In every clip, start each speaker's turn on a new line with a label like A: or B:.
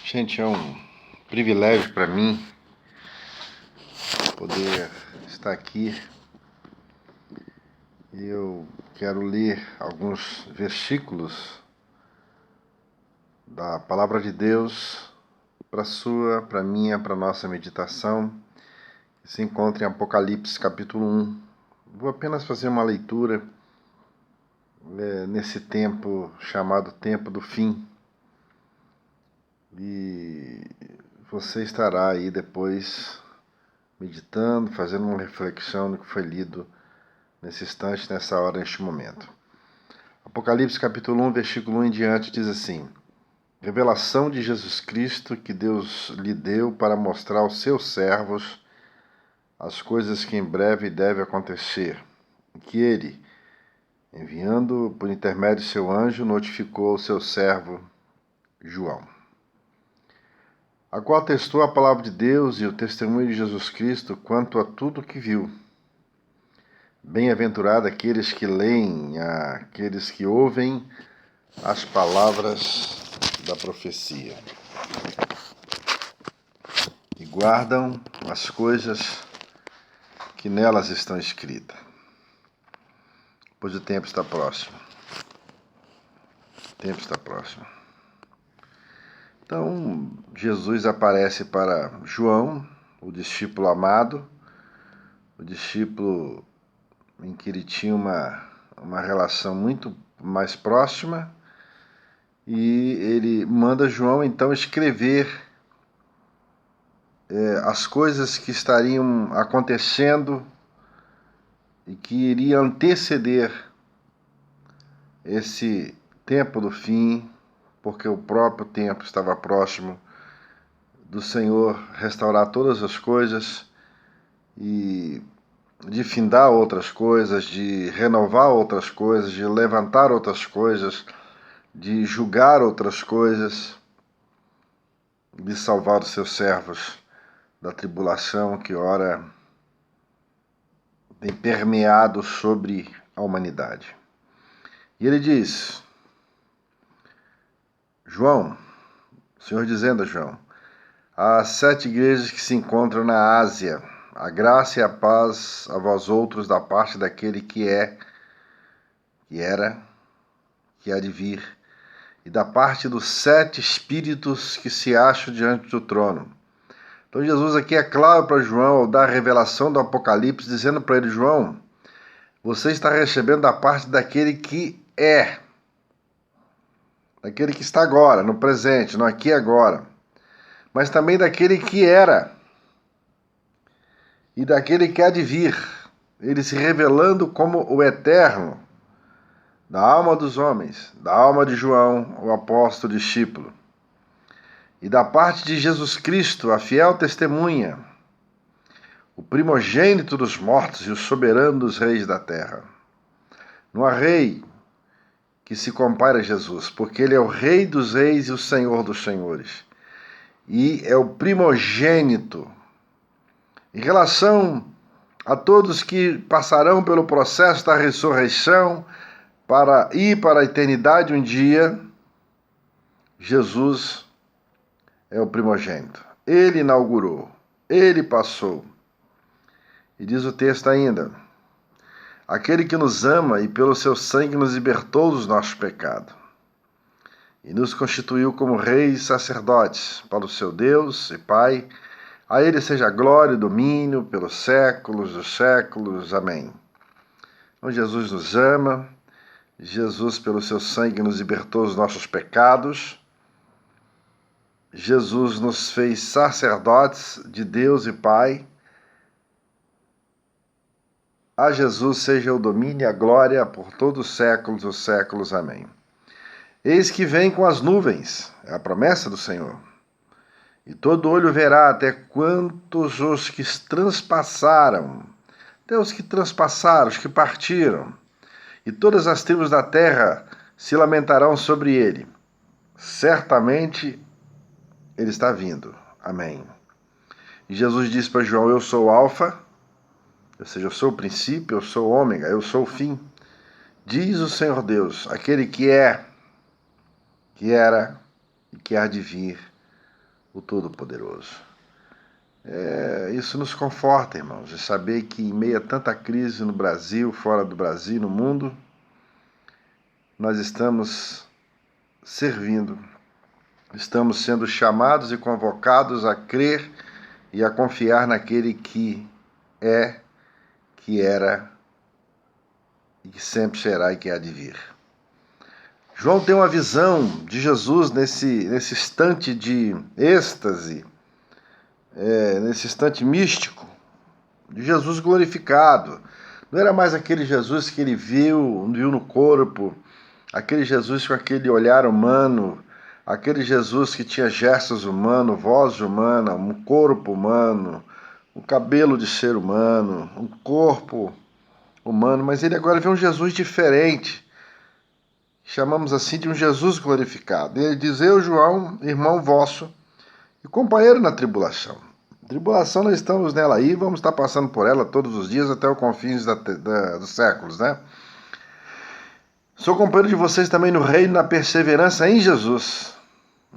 A: Gente, é um privilégio para mim poder estar aqui e eu quero ler alguns versículos da Palavra de Deus para minha, para nossa meditação, que se encontra em Apocalipse capítulo 1. Vou apenas fazer uma leitura nesse tempo chamado Tempo do Fim. E você estará aí depois meditando, fazendo uma reflexão do que foi lido nesse instante, nessa hora, neste momento. Apocalipse capítulo 1, versículo 1 em diante diz assim: Revelação de Jesus Cristo que Deus lhe deu para mostrar aos seus servos as coisas que em breve devem acontecer, que ele, enviando por intermédio de seu anjo, notificou ao seu servo João, a qual atestou a palavra de Deus e o testemunho de Jesus Cristo quanto a tudo que viu. Bem-aventurado aqueles que leem, aqueles que ouvem as palavras da profecia e guardam as coisas que nelas estão escritas, pois o tempo está próximo. O tempo está próximo. Então, Jesus aparece para João, o discípulo amado, o discípulo em que ele tinha uma relação muito mais próxima, e ele manda João então escrever as coisas que estariam acontecendo e que iriam anteceder esse tempo do fim, porque o próprio tempo estava próximo do Senhor restaurar todas as coisas e de findar outras coisas, de renovar outras coisas, de levantar outras coisas, de julgar outras coisas, de salvar os seus servos da tribulação que ora tem permeado sobre a humanidade. E ele diz, João, o Senhor dizendo a João, às 7 igrejas que se encontram na Ásia, a graça e a paz a vós outros da parte daquele que é, que era, que há de vir, e da parte dos 7 espíritos que se acham diante do trono. Então Jesus aqui é claro para João, ao dar a revelação do Apocalipse, dizendo para ele, João, você está recebendo da parte daquele que é, daquele que está agora, no presente, no aqui e agora, mas também daquele que era e daquele que há de vir, ele se revelando como o eterno, da alma dos homens, da alma de João, o apóstolo discípulo, e da parte de Jesus Cristo, a fiel testemunha, o primogênito dos mortos e o soberano dos reis da terra. Não há rei que se compare a Jesus, porque ele é o Rei dos reis e o Senhor dos senhores, e é o primogênito. Em relação a todos que passarão pelo processo da ressurreição para ir para a eternidade um dia, Jesus é o primogênito. Ele inaugurou, ele passou. E diz o texto ainda, aquele que nos ama e pelo seu sangue nos libertou dos nossos pecados e nos constituiu como reis e sacerdotes para o seu Deus e Pai. A ele seja glória e domínio pelos séculos dos séculos. Amém. Então Jesus nos ama, Jesus pelo seu sangue nos libertou dos nossos pecados, Jesus nos fez sacerdotes de Deus e Pai. A Jesus seja o domínio e a glória por todos os séculos dos séculos. Amém. Eis que vem com as nuvens, é a promessa do Senhor. E todo olho verá até quantos os que transpassaram, até os que transpassaram, os que partiram. E todas as tribos da terra se lamentarão sobre ele. Certamente ele está vindo. Amém. E Jesus disse para João, eu sou o Alfa, ou seja, eu sou o princípio, eu sou o ômega, eu sou o fim. Diz o Senhor Deus, aquele que é, que era e que há de vir, o Todo-Poderoso. Isso nos conforta, irmãos, de saber que em meio a tanta crise no Brasil, fora do Brasil, no mundo, nós estamos servindo, estamos sendo chamados e convocados a crer e a confiar naquele que é, que era e que sempre será e que há de vir. João tem uma visão de Jesus nesse instante de êxtase, nesse instante místico, de Jesus glorificado. Não era mais aquele Jesus que ele viu no corpo, aquele Jesus com aquele olhar humano, aquele Jesus que tinha gestos humanos, voz humana, um corpo humano, um cabelo de ser humano, um corpo humano, mas ele agora vê um Jesus diferente. Chamamos assim de um Jesus glorificado. E ele diz: eu, João, irmão vosso e companheiro na tribulação. Tribulação, nós estamos nela aí, vamos estar passando por ela todos os dias até os confins dos séculos, né? Sou companheiro de vocês também no reino, na perseverança em Jesus.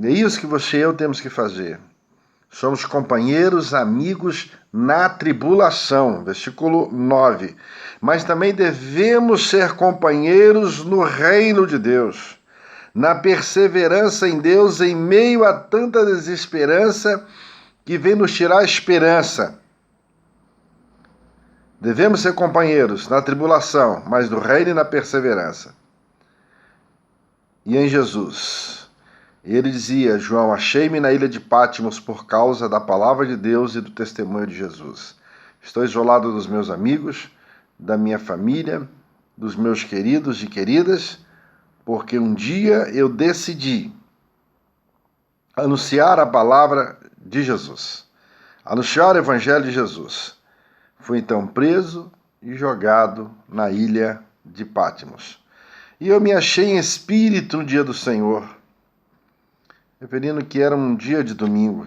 A: É isso que você e eu temos que fazer. Somos companheiros, amigos na tribulação. Versículo 9. Mas também devemos ser companheiros no reino de Deus, na perseverança em Deus, em meio a tanta desesperança que vem nos tirar a esperança. Devemos ser companheiros na tribulação, mas no reino e na perseverança. E em Jesus. E ele dizia: João, achei-me na ilha de Patmos por causa da palavra de Deus e do testemunho de Jesus. Estou isolado dos meus amigos, da minha família, dos meus queridos e queridas, porque um dia eu decidi anunciar a palavra de Jesus, anunciar o evangelho de Jesus. Fui então preso e jogado na ilha de Patmos. E eu me achei em espírito no dia do Senhor, referindo que era um dia de domingo.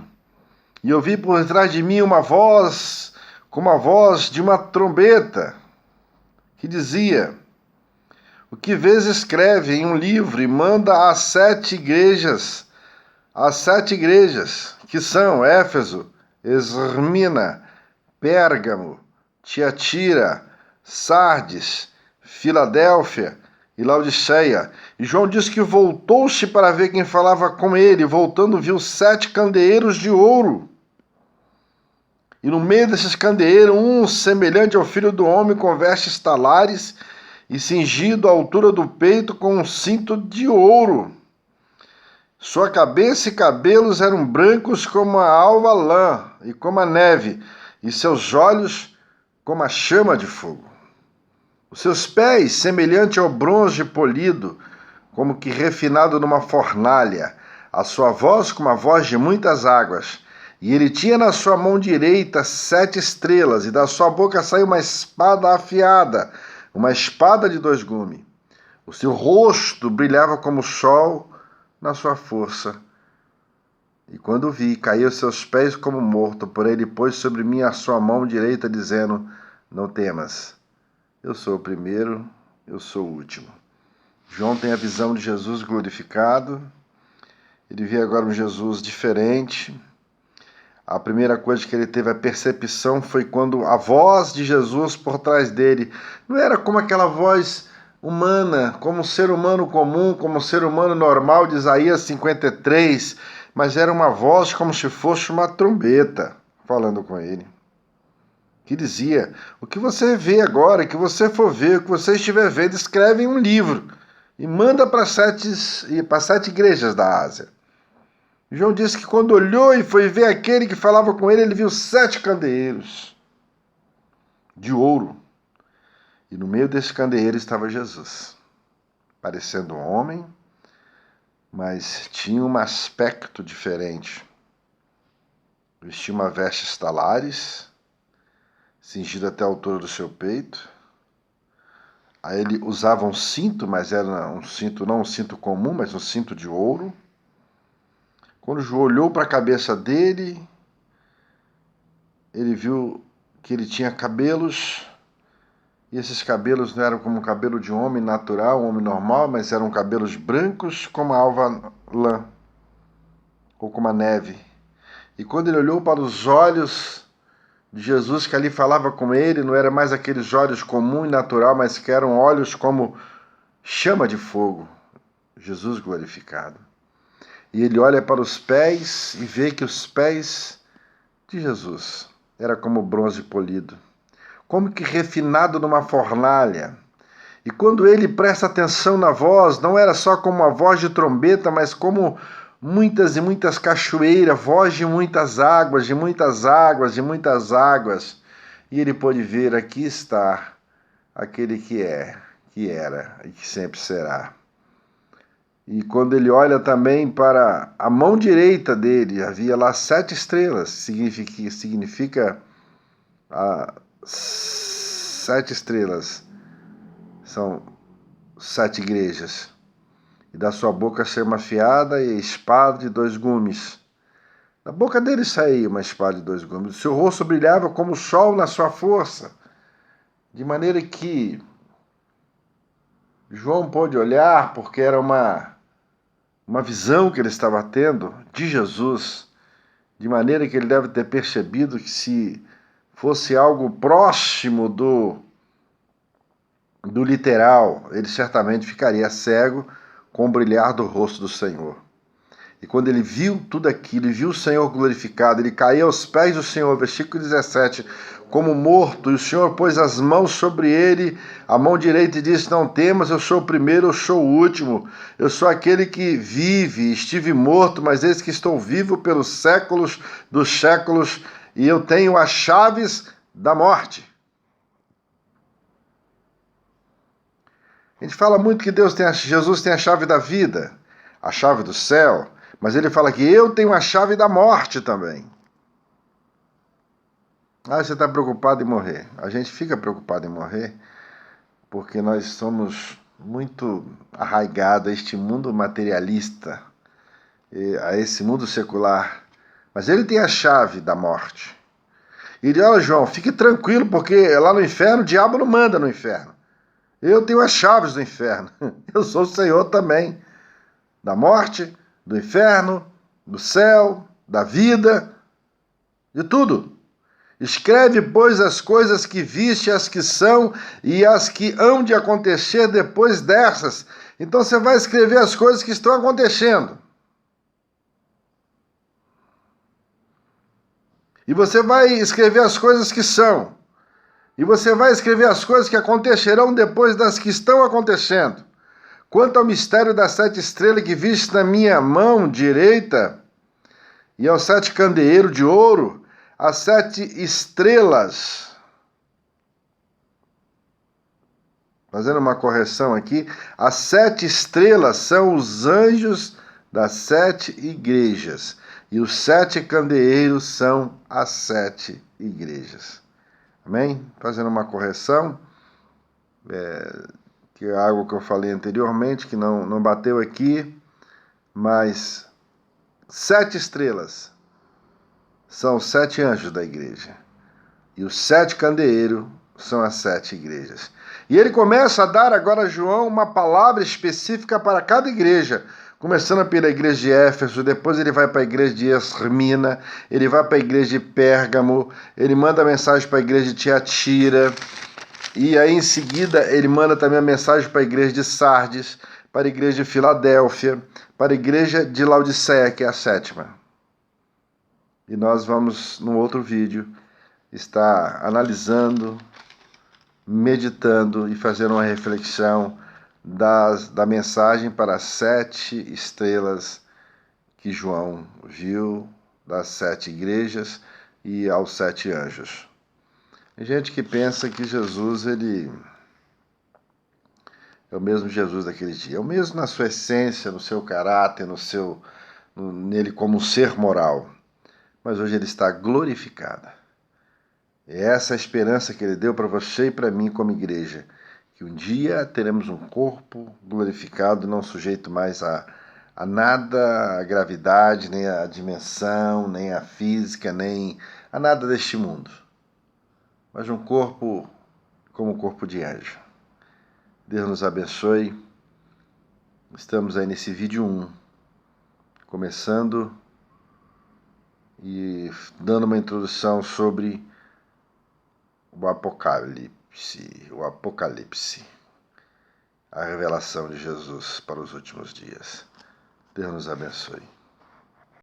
A: E ouvi por trás de mim uma voz, como a voz de uma trombeta, que dizia: o que vês escreve em um livro e manda às 7 igrejas, que são Éfeso, Esmirna, Pérgamo, Tiatira, Sardes, Filadélfia e Laodiceia. E João diz que voltou-se para ver quem falava com ele. Voltando, viu 7 candeeiros de ouro. E no meio desses candeeiros, um semelhante ao filho do homem, com vestes talares e cingido à altura do peito com um cinto de ouro. Sua cabeça e cabelos eram brancos como a alva lã e como a neve, e seus olhos como a chama de fogo. Os seus pés, semelhante ao bronze polido, como que refinado numa fornalha, a sua voz como a voz de muitas águas. E ele tinha na sua mão direita 7 estrelas, e da sua boca saiu uma espada afiada, uma espada de 2 gumes. O seu rosto brilhava como o sol na sua força. E quando vi, caí aos seus pés como morto, porém ele pôs sobre mim a sua mão direita, dizendo: não temas, eu sou o primeiro, eu sou o último. João tem a visão de Jesus glorificado. Ele vê agora um Jesus diferente. A primeira coisa que ele teve a percepção foi quando a voz de Jesus por trás dele não era como aquela voz humana, como um ser humano comum, como um ser humano normal de Isaías 53, mas era uma voz como se fosse uma trombeta falando com ele, que dizia: o que você vê agora, o que você for ver, o que você estiver vendo, escreve em um livro e manda para 7 igrejas da Ásia. João disse que quando olhou e foi ver aquele que falava com ele, ele viu 7 candeeiros de ouro. E no meio desse candeeiro estava Jesus, parecendo um homem, mas tinha um aspecto diferente. Vestia uma veste talares, cingido até a altura do seu peito. Aí ele usava um cinto, mas era um cinto, não um cinto comum, mas um cinto de ouro. Quando João olhou para a cabeça dele, ele viu que ele tinha cabelos, e esses cabelos não eram como o cabelo de um homem natural, um homem normal, mas eram cabelos brancos como a alva lã, ou como a neve, E quando ele olhou para os olhos de Jesus, que ali falava com ele, não era mais aqueles olhos comum e natural, mas que eram olhos como chama de fogo, Jesus glorificado. E ele olha para os pés e vê que os pés de Jesus era como bronze polido, como que refinado numa fornalha. E quando ele presta atenção na voz, não era só como uma voz de trombeta, mas como muitas e muitas cachoeiras, voz de muitas águas, de muitas águas, de muitas águas. E ele pôde ver: aqui está aquele que é, que era e que sempre será. E quando ele olha também para a mão direita dele, havia lá 7 estrelas, significa 7 estrelas, são 7 igrejas. E da sua boca saiu uma afiada e espada de 2 gumes. Da boca dele saía uma espada de 2 gumes. O seu rosto brilhava como o sol na sua força, de maneira que João pôde olhar, porque era uma visão que ele estava tendo de Jesus, de maneira que ele deve ter percebido que se fosse algo próximo do literal, ele certamente ficaria cego com o brilhar do rosto do Senhor. E quando ele viu tudo aquilo, e viu o Senhor glorificado, ele caiu aos pés do Senhor, versículo 17, como morto, e o Senhor pôs as mãos sobre ele, a mão direita, e disse: não temas, eu sou o primeiro, eu sou o último, eu sou aquele que vive, estive morto, mas eis que estou vivo pelos séculos dos séculos, e eu tenho as chaves da morte. A gente fala muito que Jesus tem a chave da vida, a chave do céu, mas ele fala que eu tenho a chave da morte também. Ah, você está preocupado em morrer. A gente fica preocupado em morrer porque nós somos muito arraigados a este mundo materialista, a esse mundo secular. Mas ele tem a chave da morte. E ele: olha, João, fique tranquilo, porque lá no inferno o diabo não manda no inferno. Eu tenho as chaves do inferno. Eu sou o Senhor também. Da morte, do inferno, do céu, da vida, de tudo. Escreve, pois, as coisas que viste, as que são e as que hão de acontecer depois dessas. Então você vai escrever as coisas que estão acontecendo. E você vai escrever as coisas que são. E você vai escrever as coisas que acontecerão depois das que estão acontecendo. Quanto ao mistério das 7 estrelas que viste na minha mão direita, e aos 7 candeeiros de ouro, as 7 estrelas. Fazendo uma correção aqui, as 7 estrelas são os anjos das 7 igrejas, e os 7 candeeiros são as 7 igrejas. Amém? Fazendo uma correção, que é algo que eu falei anteriormente, que não bateu aqui, mas 7 estrelas são os 7 anjos da igreja, e os 7 candeeiros são as 7 igrejas. E ele começa a dar agora a João uma palavra específica para cada igreja, começando pela igreja de Éfeso, depois ele vai para a igreja de Esmirna, ele vai para a igreja de Pérgamo, ele manda mensagem para a igreja de Tiatira, e aí em seguida ele manda também a mensagem para a igreja de Sardes, para a igreja de Filadélfia, para a igreja de Laodiceia, que é a 7ª. E nós vamos, num outro vídeo, estar analisando, meditando e fazendo uma reflexão da mensagem para as 7 estrelas que João viu, das 7 igrejas e aos 7 anjos. Tem gente que pensa que Jesus, ele é o mesmo Jesus daquele dia, é o mesmo na sua essência, no seu caráter, nele como um ser moral, mas hoje ele está glorificado. É essa a esperança que ele deu para você e para mim como igreja, que um dia teremos um corpo glorificado, não sujeito mais a nada, a gravidade, nem a dimensão, nem a física, nem a nada deste mundo, mas um corpo como o corpo de anjo. Deus nos abençoe. Estamos aí nesse vídeo 1, começando, e e dando uma introdução sobre o Apocalipse, a revelação de Jesus para os últimos dias. Deus nos abençoe.